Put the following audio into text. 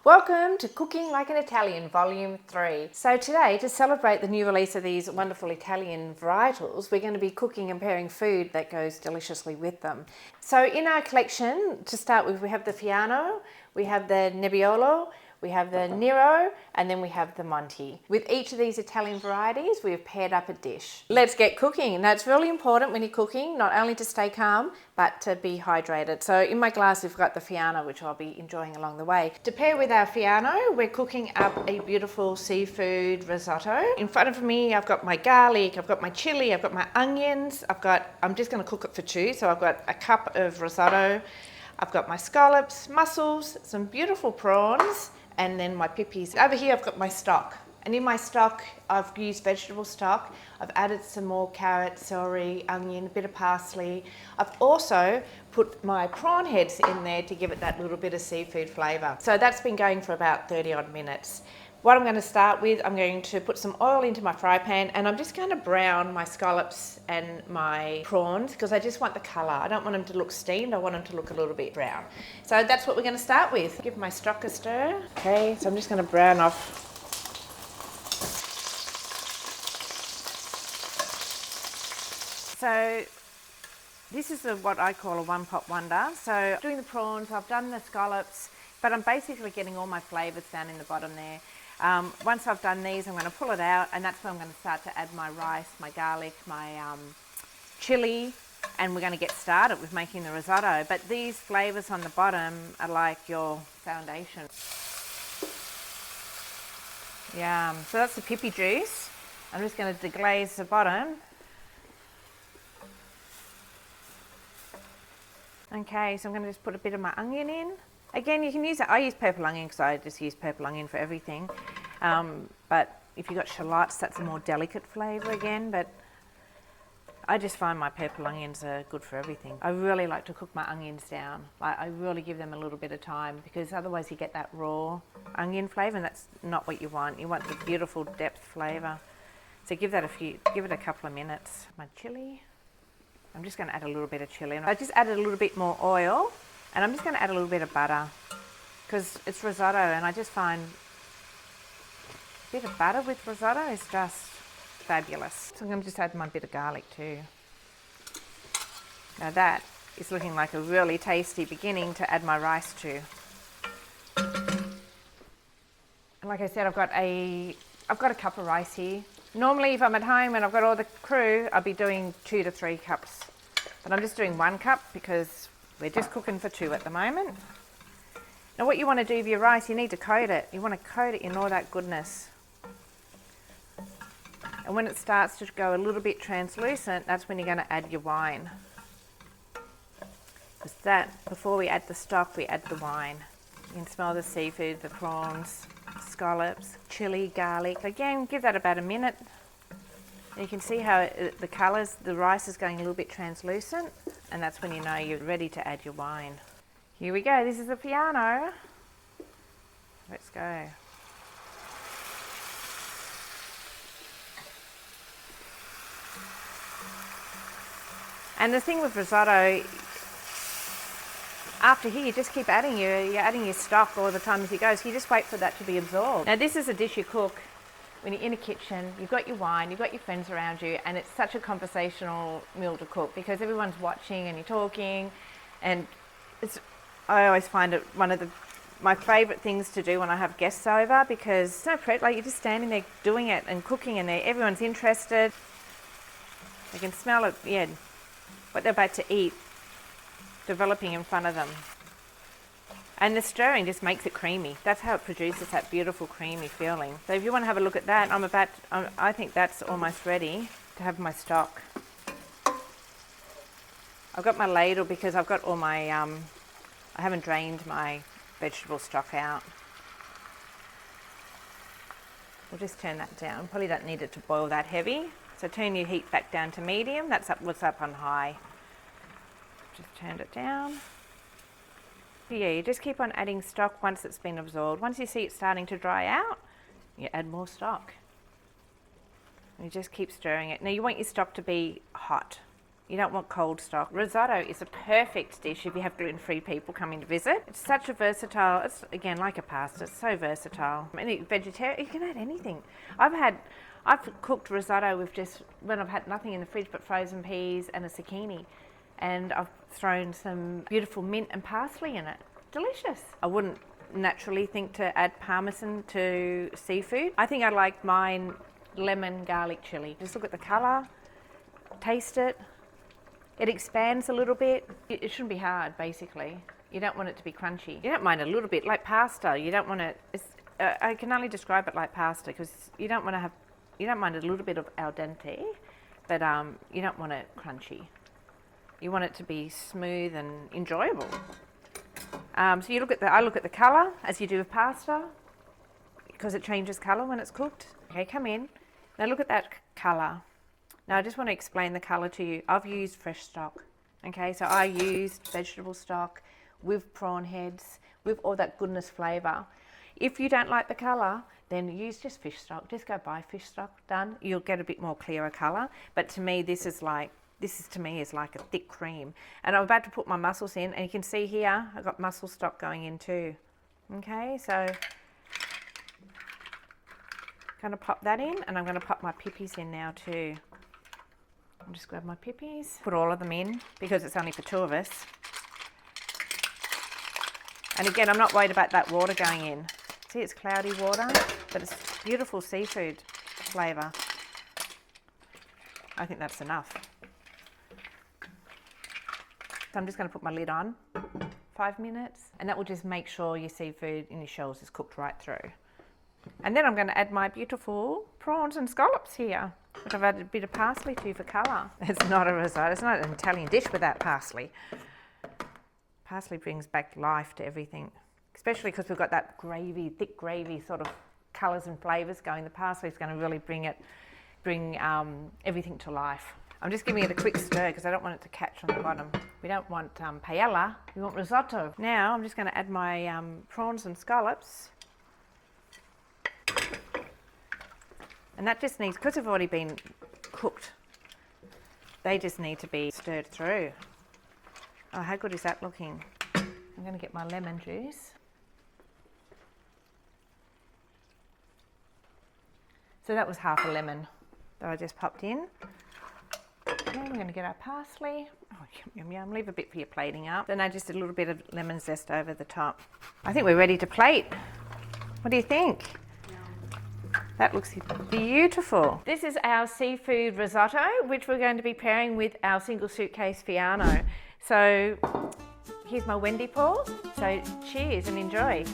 Welcome to Cooking Like an Italian, Volume 3. So today, to celebrate the new release of these wonderful Italian varietals, we're going to be cooking and pairing food that goes deliciously with them. So in our collection, to start with, we have the Fiano, we have the Nebbiolo, we have the Nero, and then we have the Monte. With each of these Italian varieties, we have paired up a dish. Let's get cooking. Now, it's really important when you're cooking, not only to stay calm, but to be hydrated. So in my glass, we've got the Fiano, which I'll be enjoying along the way. To pair with our Fiano, we're cooking up a beautiful seafood risotto. In front of me, I've got my garlic, I've got my chili, I've got my onions, I'm just gonna cook it for two. So I've got a cup of risotto, I've got my scallops, mussels, some beautiful prawns, and then my pipis. Over here I've got my stock. And in my stock, I've used vegetable stock. I've added some more carrot, celery, onion, a bit of parsley. I've also put my prawn heads in there to give it that little bit of seafood flavour. So that's been going for about 30 odd minutes. What I'm going to start with, I'm going to put some oil into my fry pan and I'm just going to brown my scallops and my prawns because I just want the colour. I don't want them to look steamed, I want them to look a little bit brown. So that's what we're going to start with. Give my stock a stir. Okay, so I'm just going to brown off. So this is what I call a one-pot wonder. So doing the prawns, I've done the scallops, but I'm basically getting all my flavours down in the bottom there. Once I've done these, I'm going to pull it out, and that's when I'm going to start to add my rice, my garlic, my chili, and we're going to get started with making the risotto. But these flavours on the bottom are like your foundation. Yum. So that's the pipi juice. I'm just going to deglaze the bottom. Okay, so I'm going to just put a bit of my onion in. Again, you can use it. I use purple onion because I just use purple onion for everything. But if you've got shallots, that's a more delicate flavour again. But I just find my purple onions are good for everything. I really like to cook my onions down. I really give them a little bit of time because otherwise you get that raw onion flavour, and that's not what you want. You want the beautiful depth flavour. So give it a couple of minutes. My chili. I'm just going to add a little bit of chili. I just added a little bit more oil, and I'm just going to add a little bit of butter because it's risotto, and I just find a bit of butter with risotto is just fabulous. So I'm going to just add my bit of garlic too. Now that is looking like a really tasty beginning to add my rice to. And like I said, I've got a cup of rice here. Normally, if I'm at home and I've got all the crew, I'll be doing 2 to 3 cups. But I'm just doing 1 cup because we're just cooking for 2 at the moment. Now what you want to do with your rice, you need to coat it. You want to coat it in all that goodness. And when it starts to go a little bit translucent, that's when you're going to add your wine. Because before we add the stock, we add the wine. You can smell the seafood, the prawns, scallops, chili, garlic. Again, give that about a minute. You can see how the colours, the rice is going a little bit translucent, and that's when you know you're ready to add your wine. Here we go, this is the Fiano. Let's go. And the thing with risotto, after here, you just keep adding you're adding your stock all the time as you go, so you just wait for that to be absorbed. Now this is a dish you cook when you're in a kitchen, you've got your wine, you've got your friends around you, and it's such a conversational meal to cook because everyone's watching and you're talking, and I always find it one of my favourite things to do when I have guests over because it's no prep, like you're just standing there doing it and cooking, and everyone's interested. They can smell it, what they're about to eat developing in front of them. And the stirring just makes it creamy. That's how it produces that beautiful creamy feeling. So if you want to have a look at that, I think that's almost ready to have my stock. I've got my ladle because I've got all my, I haven't drained my vegetable stock out. We'll just turn that down. Probably don't need it to boil that heavy. So turn your heat back down to medium. That's what's up on high. Just turned it down. Yeah, you just keep on adding stock once it's been absorbed. Once you see it starting to dry out, you add more stock. And you just keep stirring it. Now you want your stock to be hot. You don't want cold stock. Risotto is a perfect dish if you have gluten-free people coming to visit. It's such a versatile, it's again like a pasta, it's so versatile. Any vegetarian, you can add anything. I've cooked risotto with just, when I've had nothing in the fridge but frozen peas and a zucchini. And I've thrown some beautiful mint and parsley in it. Delicious. I wouldn't naturally think to add parmesan to seafood. I think I like mine lemon garlic chili. Just look at the colour, taste it. It expands a little bit. It shouldn't be hard, basically. You don't want it to be crunchy. You don't mind a little bit, like pasta. You don't want it, I can only describe it like pasta because you don't mind a little bit of al dente, but you don't want it crunchy. You want it to be smooth and enjoyable. So I look at the colour as you do with pasta because it changes colour when it's cooked. Okay, come in. Now look at that colour. Now I just want to explain the colour to you. I've used fresh stock. Okay, so I used vegetable stock with prawn heads, with all that goodness flavour. If you don't like the colour, then use just fish stock. Just go buy fish stock, done. You'll get a bit more clearer colour. But to me, this is like a thick cream. And I'm about to put my mussels in, and you can see here, I've got mussel stock going in too. Okay, so I'm going to pop that in, and I'm going to pop my pipis in now too. I'll just grab my pipis, put all of them in, because it's only for two of us. And again, I'm not worried about that water going in. See, it's cloudy water, but it's beautiful seafood flavour. I think that's enough. So I'm just going to put my lid on, 5 minutes, and that will just make sure your seafood in your shells is cooked right through. And then I'm going to add my beautiful prawns and scallops here, which I've added a bit of parsley to for colour. It's not a risotto, it's not an Italian dish without parsley. Parsley brings back life to everything, especially because we've got that gravy, thick gravy sort of colours and flavours going. The parsley is going to really bring everything to life. I'm just giving it a quick stir because I don't want it to catch on the bottom. We don't want paella, we want risotto. Now I'm just going to add my prawns and scallops. And that just needs, because they've already been cooked, they just need to be stirred through. Oh, how good is that looking? I'm going to get my lemon juice. So that was half a lemon that I just popped in. Okay, we're going to get our parsley. Oh, yum, yum, yum. Leave a bit for your plating up. Then I just did a little bit of lemon zest over the top. I think we're ready to plate. What do you think? That looks beautiful. This is our seafood risotto, which we're going to be pairing with our Single Suitcase Fiano. So here's my Wendy paw. So cheers and enjoy.